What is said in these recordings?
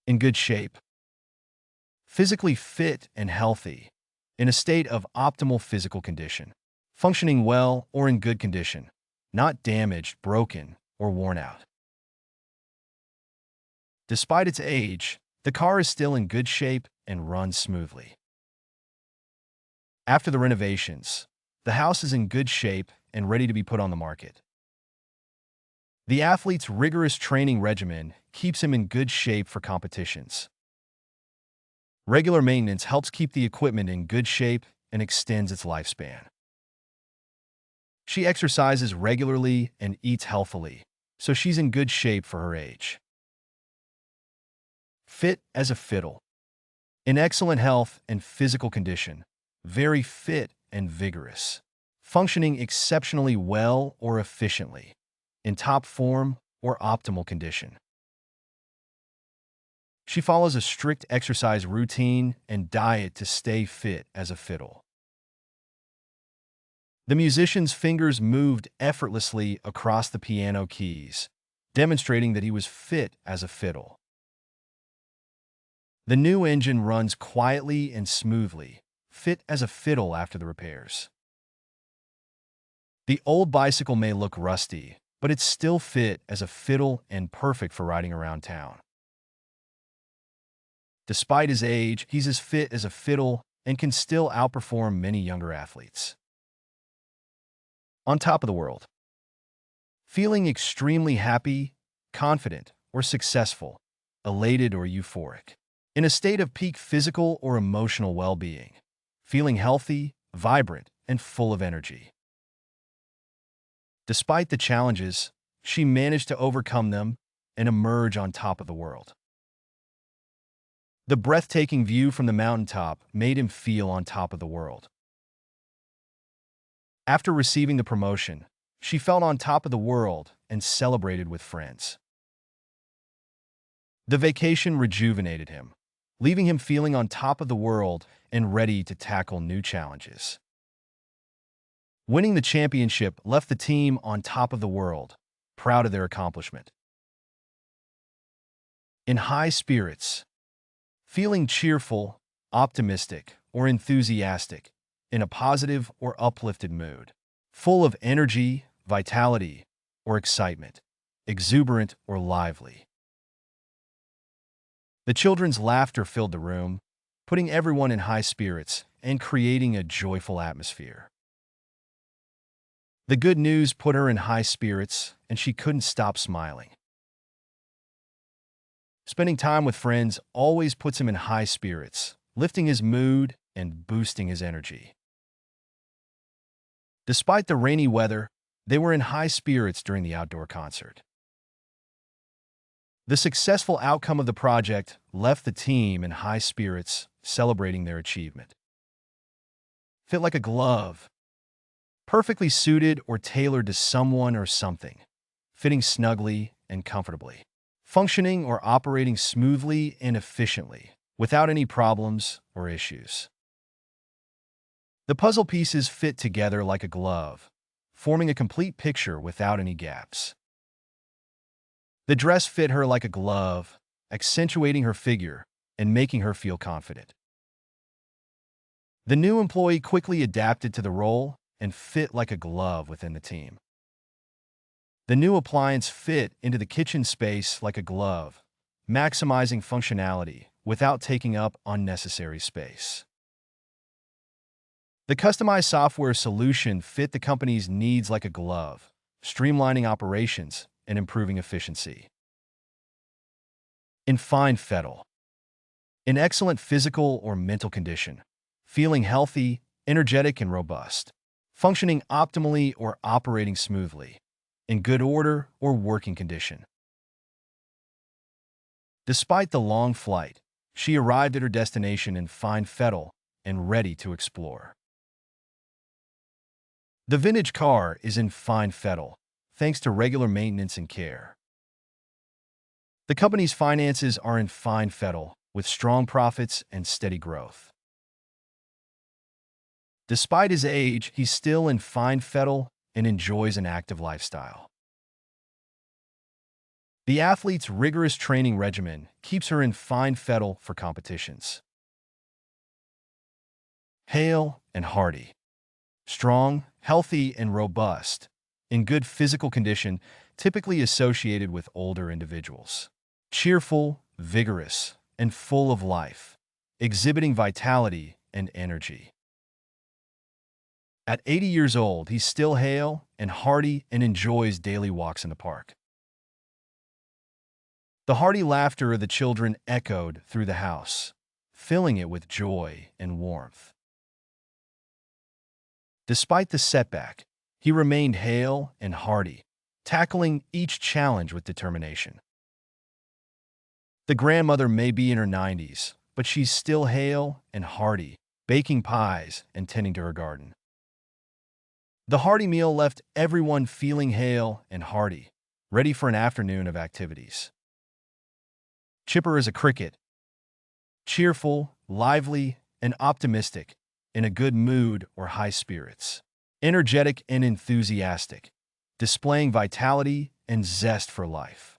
in good shape, physically fit and healthy, in a state of optimal physical condition, functioning well or in good condition, not damaged, broken, or worn out. Despite its age, the car is still in good shape and runs smoothly. After the renovations, the house is in good shape and ready to be put on the market. The athlete's rigorous training regimen keeps him in good shape for competitions. Regular maintenance helps keep the equipment in good shape and extends its lifespan. She exercises regularly and eats healthily, so she's in good shape for her age. Fit as a fiddle. In excellent health and physical condition, very fit and vigorous, functioning exceptionally well or efficiently, in top form or optimal condition. She follows a strict exercise routine and diet to stay fit as a fiddle. The musician's fingers moved effortlessly across the piano keys, demonstrating that he was fit as a fiddle. The new engine runs quietly and smoothly, fit as a fiddle after the repairs. The old bicycle may look rusty, but it's still fit as a fiddle and perfect for riding around town. Despite his age, he's as fit as a fiddle and can still outperform many younger athletes. On top of the world. Feeling extremely happy, confident, or successful, elated or euphoric. In a state of peak physical or emotional well-being. Feeling healthy, vibrant, and full of energy. Despite the challenges, she managed to overcome them and emerge on top of the world. The breathtaking view from the mountaintop made him feel on top of the world. After receiving the promotion, she felt on top of the world and celebrated with friends. The vacation rejuvenated him, leaving him feeling on top of the world and ready to tackle new challenges. Winning the championship left the team on top of the world, proud of their accomplishment. In high spirits. Feeling cheerful, optimistic, or enthusiastic, in a positive or uplifted mood. Full of energy, vitality, or excitement. Exuberant or lively. The children's laughter filled the room, putting everyone in high spirits and creating a joyful atmosphere. The good news put her in high spirits, and she couldn't stop smiling. Spending time with friends always puts him in high spirits, lifting his mood and boosting his energy. Despite the rainy weather, they were in high spirits during the outdoor concert. The successful outcome of the project left the team in high spirits, celebrating their achievement. Fit like a glove. Perfectly suited or tailored to someone or something, fitting snugly and comfortably. Functioning or operating smoothly and efficiently, without any problems or issues. The puzzle pieces fit together like a glove, forming a complete picture without any gaps. The dress fit her like a glove, accentuating her figure and making her feel confident. The new employee quickly adapted to the role and fit like a glove within the team. The new appliance fit into the kitchen space like a glove, maximizing functionality without taking up unnecessary space. The customized software solution fit the company's needs like a glove, streamlining operations and improving efficiency. In fine fettle. In excellent physical or mental condition, feeling healthy, energetic, and robust, functioning optimally or operating smoothly, in good order or working condition. Despite the long flight, she arrived at her destination in fine fettle and ready to explore. The vintage car is in fine fettle, thanks to regular maintenance and care. The company's finances are in fine fettle, with strong profits and steady growth. Despite his age, he's still in fine fettle and enjoys an active lifestyle. The athlete's rigorous training regimen keeps her in fine fettle for competitions. Hale and hearty. Strong, healthy, and robust, in good physical condition, typically associated with older individuals. Cheerful, vigorous, and full of life, exhibiting vitality and energy. At 80 years old, he's still hale and hearty and enjoys daily walks in the park. The hearty laughter of the children echoed through the house, filling it with joy and warmth. Despite the setback, he remained hale and hearty, tackling each challenge with determination. The grandmother may be in her 90s, but she's still hale and hearty, baking pies and tending to her garden. The hearty meal left everyone feeling hale and hearty, ready for an afternoon of activities. Chipper as a cricket. Cheerful, lively, and optimistic, in a good mood or high spirits. Energetic and enthusiastic, displaying vitality and zest for life.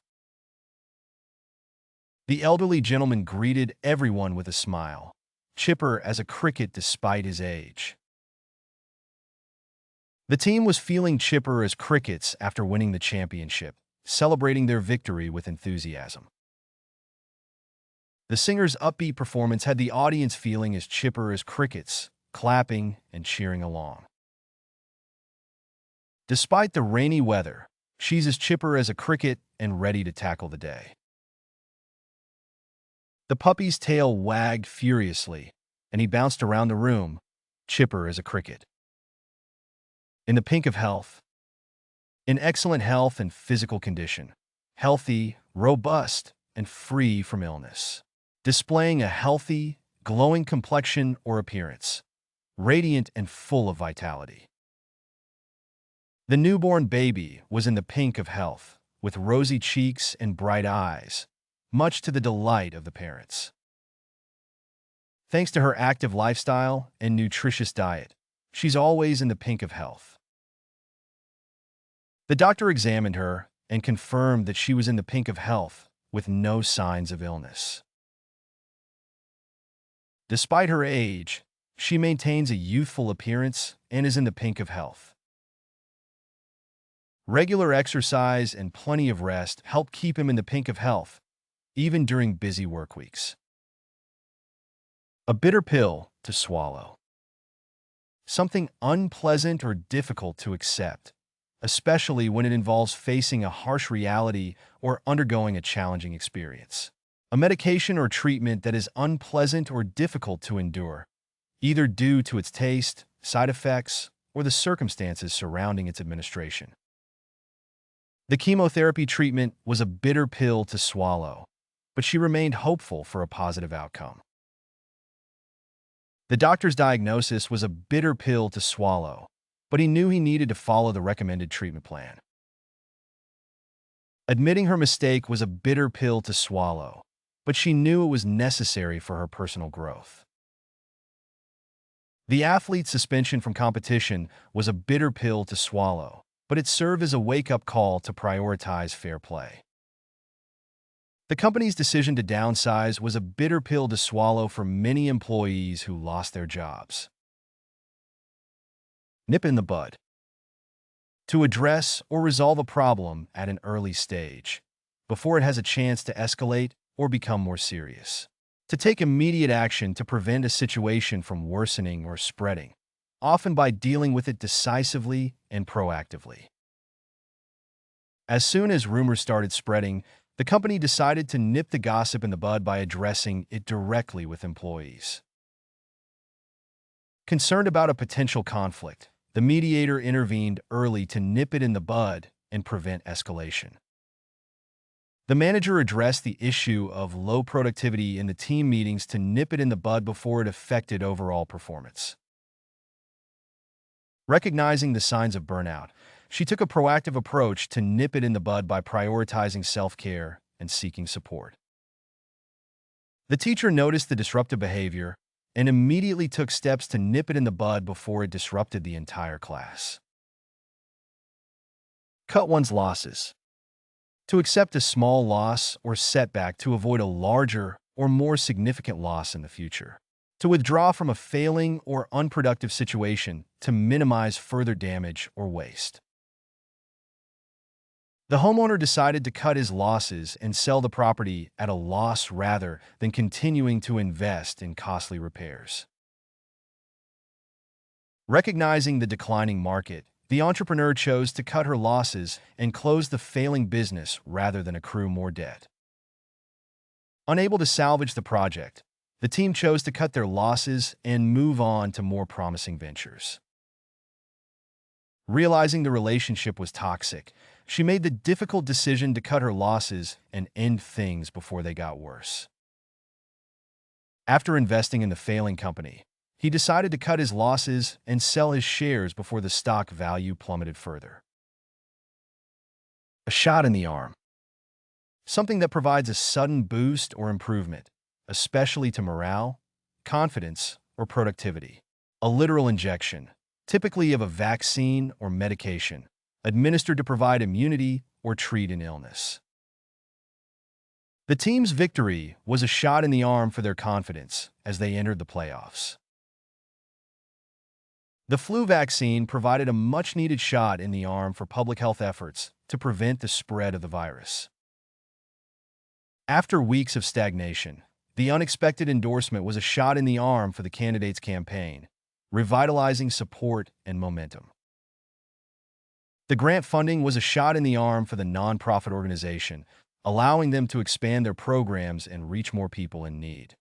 The elderly gentleman greeted everyone with a smile, chipper as a cricket despite his age. The team was feeling chipper as crickets after winning the championship, celebrating their victory with enthusiasm. The singer's upbeat performance had the audience feeling as chipper as crickets, clapping and cheering along. Despite the rainy weather, she's as chipper as a cricket and ready to tackle the day. The puppy's tail wagged furiously, and he bounced around the room, chipper as a cricket. In the pink of health. In excellent health and physical condition, healthy, robust, and free from illness. Displaying a healthy, glowing complexion or appearance, radiant and full of vitality. The newborn baby was in the pink of health, with rosy cheeks and bright eyes, much to the delight of the parents. Thanks to her active lifestyle and nutritious diet, she's always in the pink of health. The doctor examined her and confirmed that she was in the pink of health with no signs of illness. Despite her age, she maintains a youthful appearance and is in the pink of health. Regular exercise and plenty of rest help keep him in the pink of health, even during busy work weeks. A bitter pill to swallow. Something unpleasant or difficult to accept, especially when it involves facing a harsh reality or undergoing a challenging experience. A medication or treatment that is unpleasant or difficult to endure, either due to its taste, side effects, or the circumstances surrounding its administration. The chemotherapy treatment was a bitter pill to swallow, but she remained hopeful for a positive outcome. The doctor's diagnosis was a bitter pill to swallow, but he knew he needed to follow the recommended treatment plan. Admitting her mistake was a bitter pill to swallow, but she knew it was necessary for her personal growth. The athlete's suspension from competition was a bitter pill to swallow, but it served as a wake-up call to prioritize fair play. The company's decision to downsize was a bitter pill to swallow for many employees who lost their jobs. Nip in the bud. To address or resolve a problem at an early stage, before it has a chance to escalate or become more serious. To take immediate action to prevent a situation from worsening or spreading, often by dealing with it decisively and proactively. As soon as rumors started spreading, the company decided to nip the gossip in the bud by addressing it directly with employees. Concerned about a potential conflict, the mediator intervened early to nip it in the bud and prevent escalation. The manager addressed the issue of low productivity in the team meetings to nip it in the bud before it affected overall performance. Recognizing the signs of burnout, she took a proactive approach to nip it in the bud by prioritizing self-care and seeking support. The teacher noticed the disruptive behavior and immediately took steps to nip it in the bud before it disrupted the entire class. Cut one's losses. to accept a small loss or setback to avoid a larger or more significant loss in the future, to withdraw from a failing or unproductive situation to minimize further damage or waste. The homeowner decided to cut his losses and sell the property at a loss rather than continuing to invest in costly repairs. Recognizing the declining market, the entrepreneur chose to cut her losses and close the failing business rather than accrue more debt. Unable to salvage the project, the team chose to cut their losses and move on to more promising ventures. Realizing the relationship was toxic, she made the difficult decision to cut her losses and end things before they got worse. After investing in the failing company, he decided to cut his losses and sell his shares before the stock value plummeted further. A shot in the arm. Something that provides a sudden boost or improvement, especially to morale, confidence, or productivity. A literal injection, typically of a vaccine or medication, administered to provide immunity or treat an illness. The team's victory was a shot in the arm for their confidence as they entered the playoffs. The flu vaccine provided a much-needed shot in the arm for public health efforts to prevent the spread of the virus. After weeks of stagnation, the unexpected endorsement was a shot in the arm for the candidate's campaign, revitalizing support and momentum. The grant funding was a shot in the arm for the nonprofit organization, allowing them to expand their programs and reach more people in need.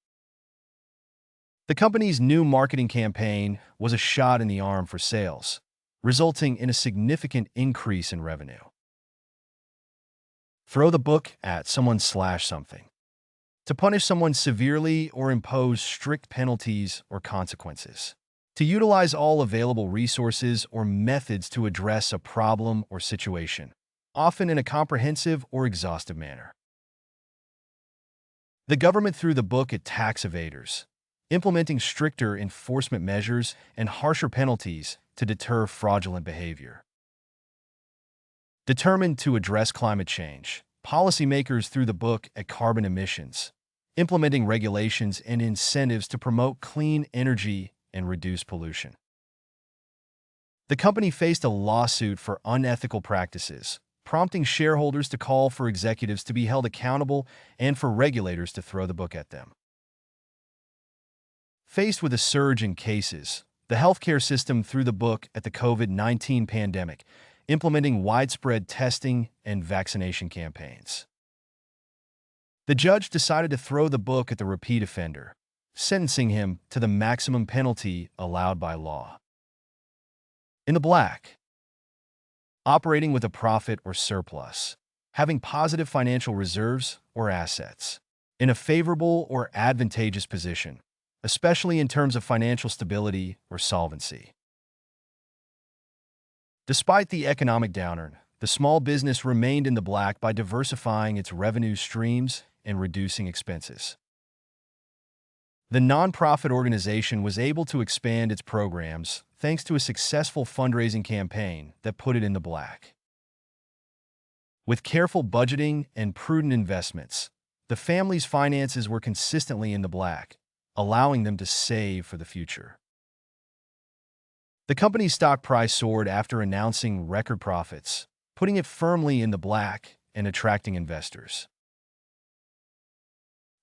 The company's new marketing campaign was a shot in the arm for sales, resulting in a significant increase in revenue. Throw the book at someone/something. To punish someone severely or impose strict penalties or consequences. To utilize all available resources or methods to address a problem or situation, often in a comprehensive or exhaustive manner. The government threw the book at tax evaders, implementing stricter enforcement measures and harsher penalties to deter fraudulent behavior. Determined to address climate change, policymakers threw the book at carbon emissions, implementing regulations and incentives to promote clean energy and reduce pollution. The company faced a lawsuit for unethical practices, prompting shareholders to call for executives to be held accountable and for regulators to throw the book at them. Faced with a surge in cases, the healthcare system threw the book at the COVID-19 pandemic, implementing widespread testing and vaccination campaigns. The judge decided to throw the book at the repeat offender, sentencing him to the maximum penalty allowed by law. In the black. Operating with a profit or surplus, having positive financial reserves or assets, in a favorable or advantageous position, especially in terms of financial stability or solvency. Despite the economic downturn, the small business remained in the black by diversifying its revenue streams and reducing expenses. The nonprofit organization was able to expand its programs thanks to a successful fundraising campaign that put it in the black. With careful budgeting and prudent investments, the family's finances were consistently in the black, allowing them to save for the future. The company's stock price soared after announcing record profits, putting it firmly in the black and attracting investors.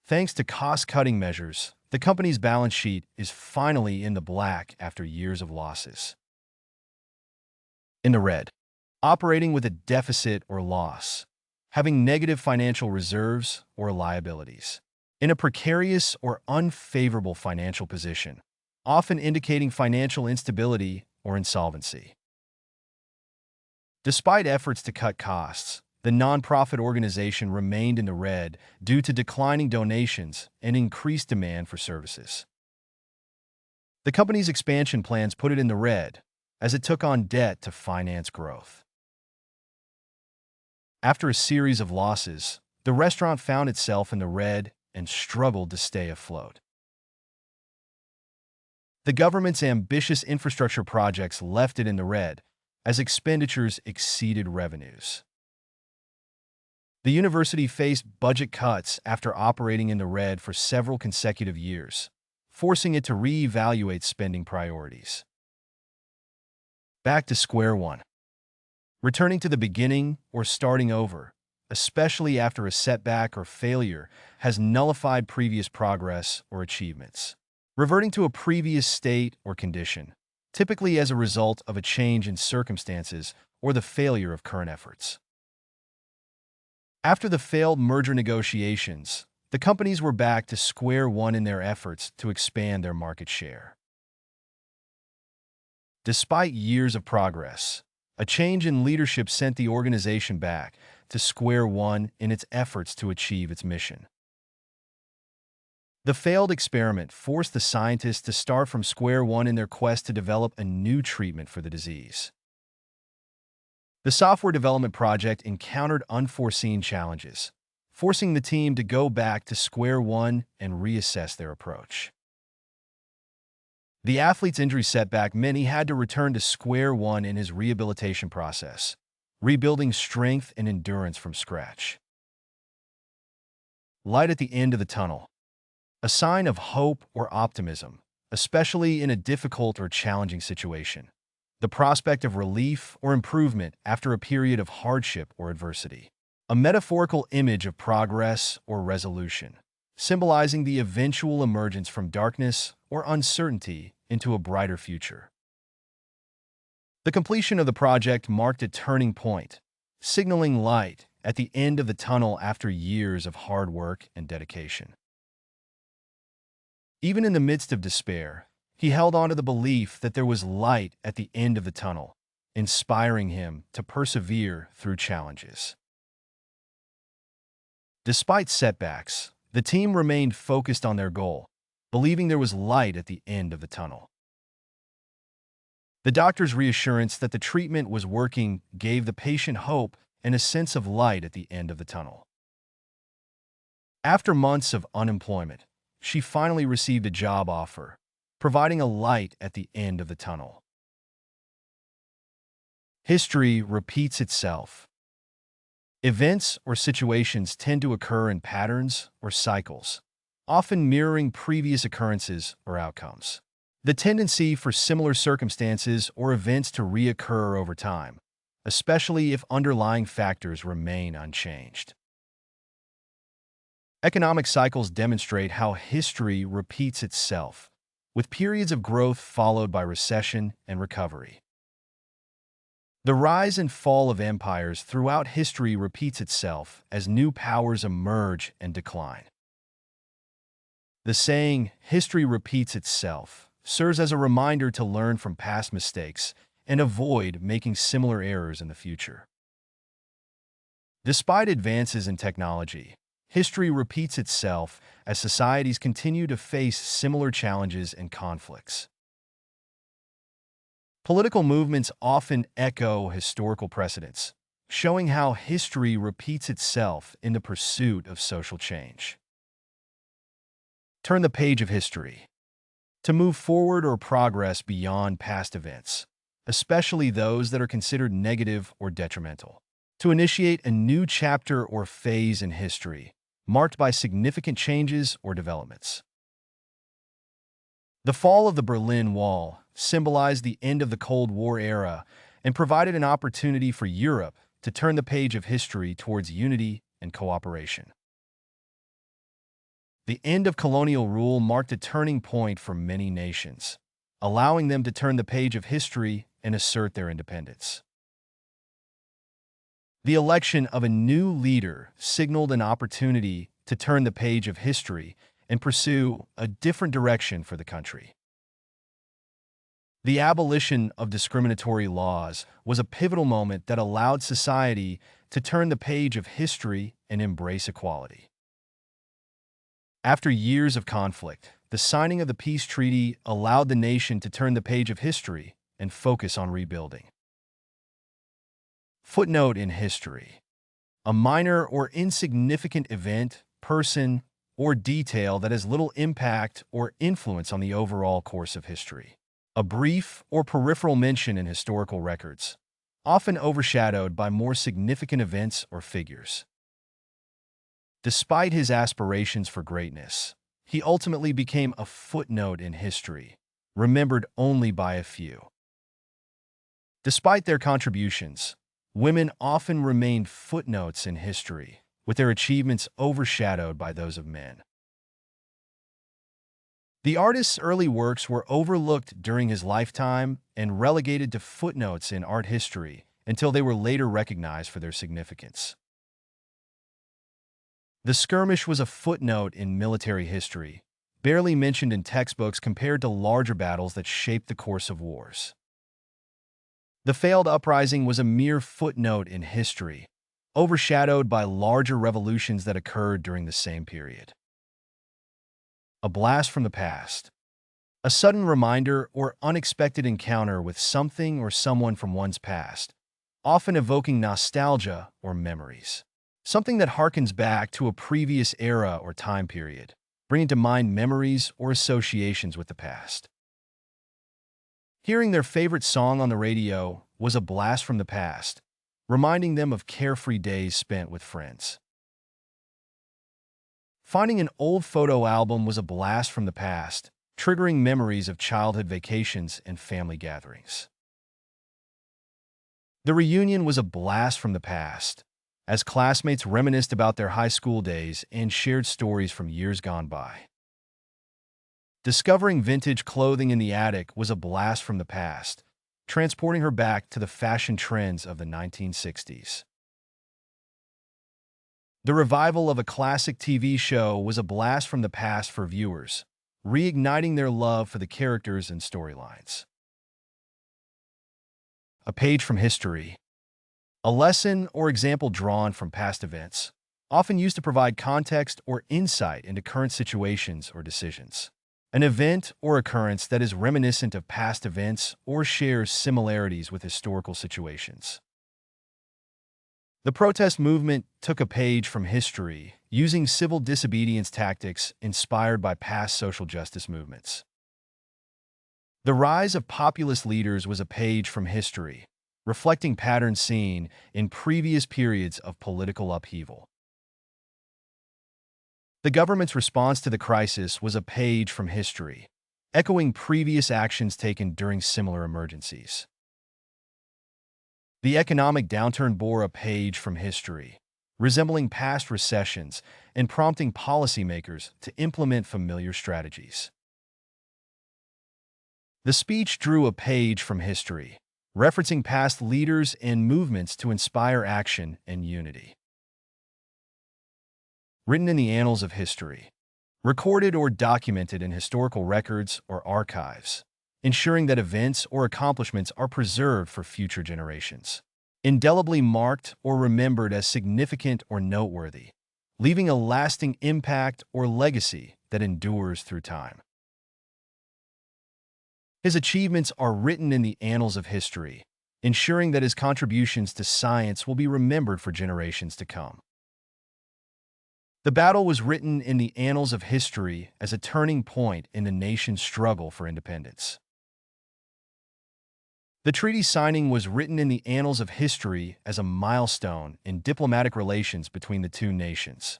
Thanks to cost-cutting measures, the company's balance sheet is finally in the black after years of losses. In the red. Operating with a deficit or loss, having negative financial reserves or liabilities. In a precarious or unfavorable financial position, often indicating financial instability or insolvency. Despite efforts to cut costs, the nonprofit organization remained in the red due to declining donations and increased demand for services. The company's expansion plans put it in the red, as it took on debt to finance growth. After a series of losses, the restaurant found itself in the red and struggled to stay afloat. The government's ambitious infrastructure projects left it in the red, as expenditures exceeded revenues. The university faced budget cuts after operating in the red for several consecutive years, forcing it to reevaluate spending priorities. Back to square one. Returning to the beginning or starting over, especially after a setback or failure, has nullified previous progress or achievements. Reverting to a previous state or condition, typically as a result of a change in circumstances or the failure of current efforts. After the failed merger negotiations, the companies were back to square one in their efforts to expand their market share. Despite years of progress, a change in leadership sent the organization back to square one in its efforts to achieve its mission. The failed experiment forced the scientists to start from square one in their quest to develop a new treatment for the disease. The software development project encountered unforeseen challenges, forcing the team to go back to square one and reassess their approach. The athlete's injury setback meant he had to return to square one in his rehabilitation process, rebuilding strength and endurance from scratch. Light at the end of the tunnel. A sign of hope or optimism, especially in a difficult or challenging situation. The prospect of relief or improvement after a period of hardship or adversity. A metaphorical image of progress or resolution, symbolizing the eventual emergence from darkness or uncertainty into a brighter future. The completion of the project marked a turning point, signaling light at the end of the tunnel after years of hard work and dedication. Even in the midst of despair, he held on to the belief that there was light at the end of the tunnel, inspiring him to persevere through challenges. Despite setbacks, the team remained focused on their goal, believing there was light at the end of the tunnel. The doctor's reassurance that the treatment was working gave the patient hope and a sense of light at the end of the tunnel. After months of unemployment, she finally received a job offer, providing a light at the end of the tunnel. History repeats itself. Events or situations tend to occur in patterns or cycles, often mirroring previous occurrences or outcomes. The tendency for similar circumstances or events to reoccur over time, especially if underlying factors remain unchanged. Economic cycles demonstrate how history repeats itself, with periods of growth followed by recession and recovery. The rise and fall of empires throughout history repeats itself as new powers emerge and decline. The saying, "history repeats itself," serves as a reminder to learn from past mistakes and avoid making similar errors in the future. Despite advances in technology, history repeats itself as societies continue to face similar challenges and conflicts. Political movements often echo historical precedents, showing how history repeats itself in the pursuit of social change. Turn the page of history. To move forward or progress beyond past events, especially those that are considered negative or detrimental. To initiate a new chapter or phase in history, marked by significant changes or developments. The fall of the Berlin Wall symbolized the end of the Cold War era and provided an opportunity for Europe to turn the page of history towards unity and cooperation. The end of colonial rule marked a turning point for many nations, allowing them to turn the page of history and assert their independence. The election of a new leader signaled an opportunity to turn the page of history and pursue a different direction for the country. The abolition of discriminatory laws was a pivotal moment that allowed society to turn the page of history and embrace equality. After years of conflict, the signing of the peace treaty allowed the nation to turn the page of history and focus on rebuilding. Footnote in history: a minor or insignificant event, person, or detail that has little impact or influence on the overall course of history. A brief or peripheral mention in historical records, often overshadowed by more significant events or figures. Despite his aspirations for greatness, he ultimately became a footnote in history, remembered only by a few. Despite their contributions, women often remained footnotes in history, with their achievements overshadowed by those of men. The artist's early works were overlooked during his lifetime and relegated to footnotes in art history until they were later recognized for their significance. The skirmish was a footnote in military history, barely mentioned in textbooks compared to larger battles that shaped the course of wars. The failed uprising was a mere footnote in history, overshadowed by larger revolutions that occurred during the same period. A blast from the past. A sudden reminder or unexpected encounter with something or someone from one's past, often evoking nostalgia or memories. Something that harkens back to a previous era or time period, bringing to mind memories or associations with the past. Hearing their favorite song on the radio was a blast from the past, reminding them of carefree days spent with friends. Finding an old photo album was a blast from the past, triggering memories of childhood vacations and family gatherings. The reunion was a blast from the past, as classmates reminisced about their high school days and shared stories from years gone by. Discovering vintage clothing in the attic was a blast from the past, transporting her back to the fashion trends of the 1960s. The revival of a classic TV show was a blast from the past for viewers, reigniting their love for the characters and storylines. A page from history. A lesson or example drawn from past events, often used to provide context or insight into current situations or decisions. An event or occurrence that is reminiscent of past events or shares similarities with historical situations. The protest movement took a page from history, using civil disobedience tactics inspired by past social justice movements. The rise of populist leaders was a page from history, reflecting patterns seen in previous periods of political upheaval. The government's response to the crisis was a page from history, echoing previous actions taken during similar emergencies. The economic downturn bore a page from history, resembling past recessions and prompting policymakers to implement familiar strategies. The speech drew a page from history, referencing past leaders and movements to inspire action and unity. Written in the annals of history. Recorded or documented in historical records or archives, ensuring that events or accomplishments are preserved for future generations. Indelibly marked or remembered as significant or noteworthy, leaving a lasting impact or legacy that endures through time. His achievements are written in the annals of history, ensuring that his contributions to science will be remembered for generations to come. The battle was written in the annals of history as a turning point in the nation's struggle for independence. The treaty signing was written in the annals of history as a milestone in diplomatic relations between the two nations.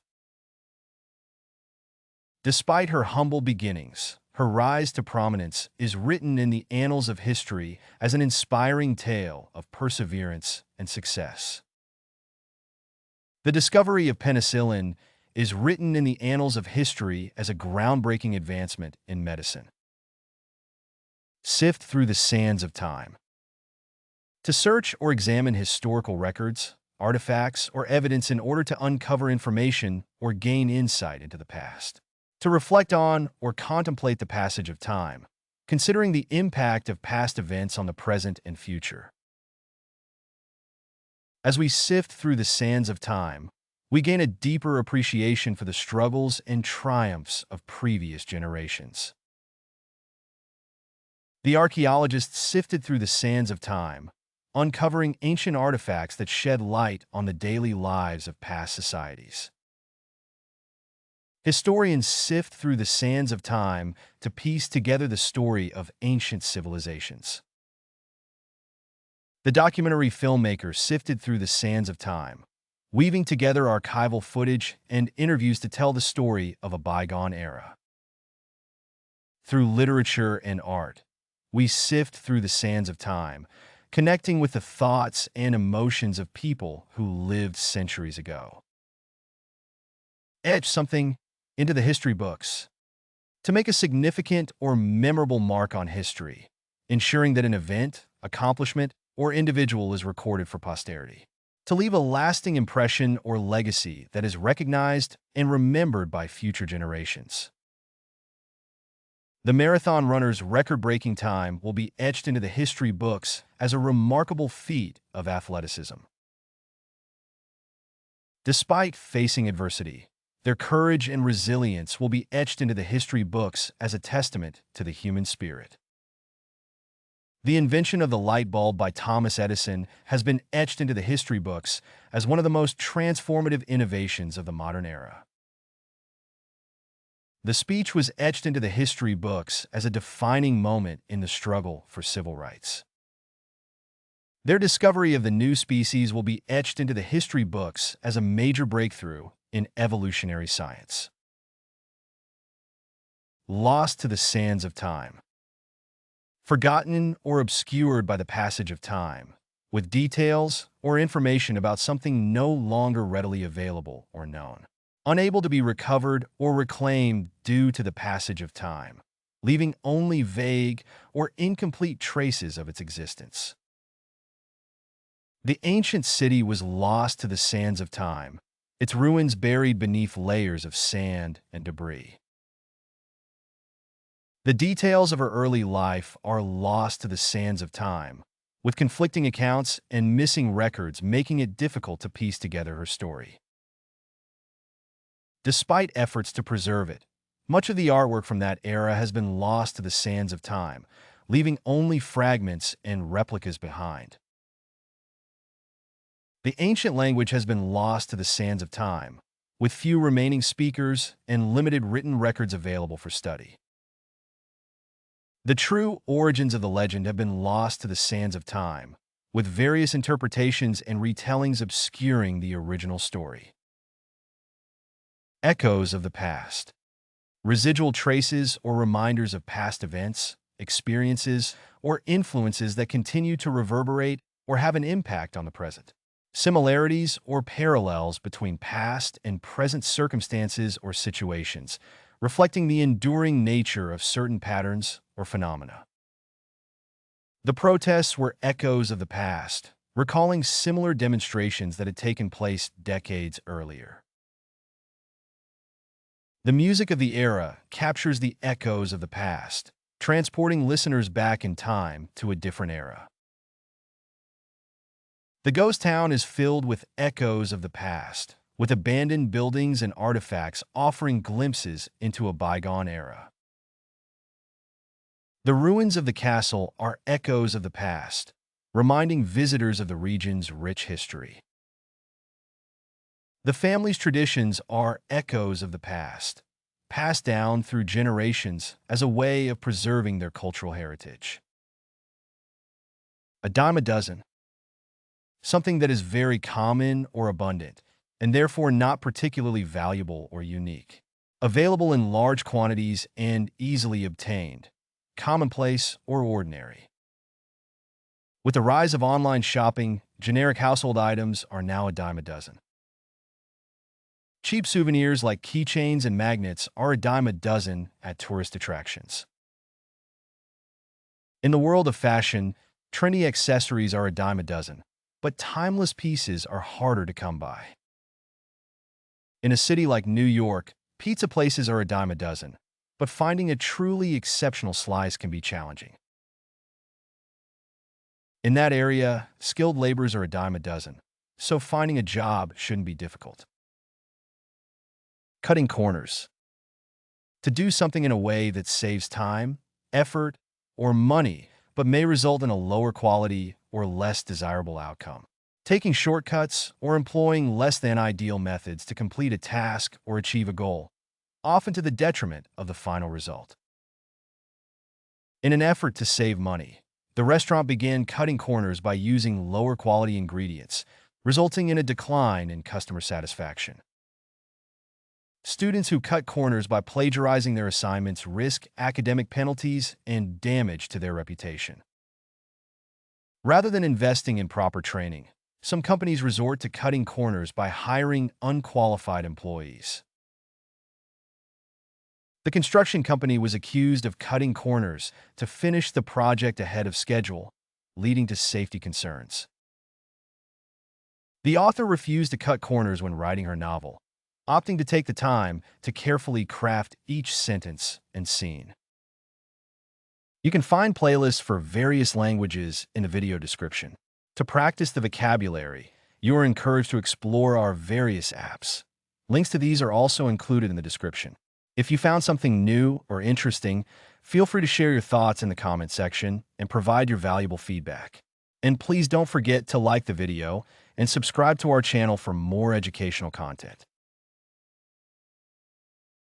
Despite her humble beginnings, her rise to prominence is written in the annals of history as an inspiring tale of perseverance and success. The discovery of penicillin is written in the annals of history as a groundbreaking advancement in medicine. Sift through the sands of time. To search or examine historical records, artifacts, or evidence in order to uncover information or gain insight into the past. To reflect on or contemplate the passage of time, considering the impact of past events on the present and future. As we sift through the sands of time, we gain a deeper appreciation for the struggles and triumphs of previous generations. The archaeologists sifted through the sands of time, uncovering ancient artifacts that shed light on the daily lives of past societies. Historians sift through the sands of time to piece together the story of ancient civilizations. The documentary filmmakers sifted through the sands of time, weaving together archival footage and interviews to tell the story of a bygone era. Through literature and art, we sift through the sands of time, connecting with the thoughts and emotions of people who lived centuries ago. Etch something into the history books to make a significant or memorable mark on history, ensuring that an event, accomplishment, or individual is recorded for posterity. To leave a lasting impression or legacy that is recognized and remembered by future generations. The marathon runner's record-breaking time will be etched into the history books as a remarkable feat of athleticism. Despite facing adversity, their courage and resilience will be etched into the history books as a testament to the human spirit. The invention of the light bulb by Thomas Edison has been etched into the history books as one of the most transformative innovations of the modern era. The speech was etched into the history books as a defining moment in the struggle for civil rights. Their discovery of the new species will be etched into the history books as a major breakthrough in evolutionary science. Lost to the sands of time. Forgotten or obscured by the passage of time, with details or information about something no longer readily available or known. Unable to be recovered or reclaimed due to the passage of time, leaving only vague or incomplete traces of its existence. The ancient city was lost to the sands of time, its ruins buried beneath layers of sand and debris. The details of her early life are lost to the sands of time, with conflicting accounts and missing records making it difficult to piece together her story. Despite efforts to preserve it, much of the artwork from that era has been lost to the sands of time, leaving only fragments and replicas behind. The ancient language has been lost to the sands of time, with few remaining speakers and limited written records available for study. The true origins of the legend have been lost to the sands of time, with various interpretations and retellings obscuring the original story. Echoes of the past. Residual traces or reminders of past events, experiences, or influences that continue to reverberate or have an impact on the present. Similarities or parallels between past and present circumstances or situations, reflecting the enduring nature of certain patterns or phenomena. The protests were echoes of the past, recalling similar demonstrations that had taken place decades earlier. The music of the era captures the echoes of the past, transporting listeners back in time to a different era. The ghost town is filled with echoes of the past, with abandoned buildings and artifacts offering glimpses into a bygone era. The ruins of the castle are echoes of the past, reminding visitors of the region's rich history. The family's traditions are echoes of the past, passed down through generations as a way of preserving their cultural heritage. A dime a dozen. Something that is very common or abundant, and therefore not particularly valuable or unique. Available in large quantities and easily obtained, commonplace or ordinary. With the rise of online shopping, generic household items are now a dime a dozen. Cheap souvenirs like keychains and magnets are a dime a dozen at tourist attractions. In the world of fashion, trendy accessories are a dime a dozen, but timeless pieces are harder to come by. In a city like New York, pizza places are a dime a dozen, but finding a truly exceptional slice can be challenging. In that area, skilled laborers are a dime a dozen, so finding a job shouldn't be difficult. Cutting corners. To do something in a way that saves time, effort, or money, but may result in a lower quality or less desirable outcome. Taking shortcuts or employing less than ideal methods to complete a task or achieve a goal, often to the detriment of the final result. In an effort to save money, the restaurant began cutting corners by using lower quality ingredients, resulting in a decline in customer satisfaction. Students who cut corners by plagiarizing their assignments risk academic penalties and damage to their reputation. Rather than investing in proper training, some companies resort to cutting corners by hiring unqualified employees. The construction company was accused of cutting corners to finish the project ahead of schedule, leading to safety concerns. The author refused to cut corners when writing her novel, opting to take the time to carefully craft each sentence and scene. You can find playlists for various languages in the video description. To practice the vocabulary, you are encouraged to explore our various apps. Links to these are also included in the description. If you found something new or interesting, feel free to share your thoughts in the comment section and provide your valuable feedback. And please don't forget to like the video and subscribe to our channel for more educational content.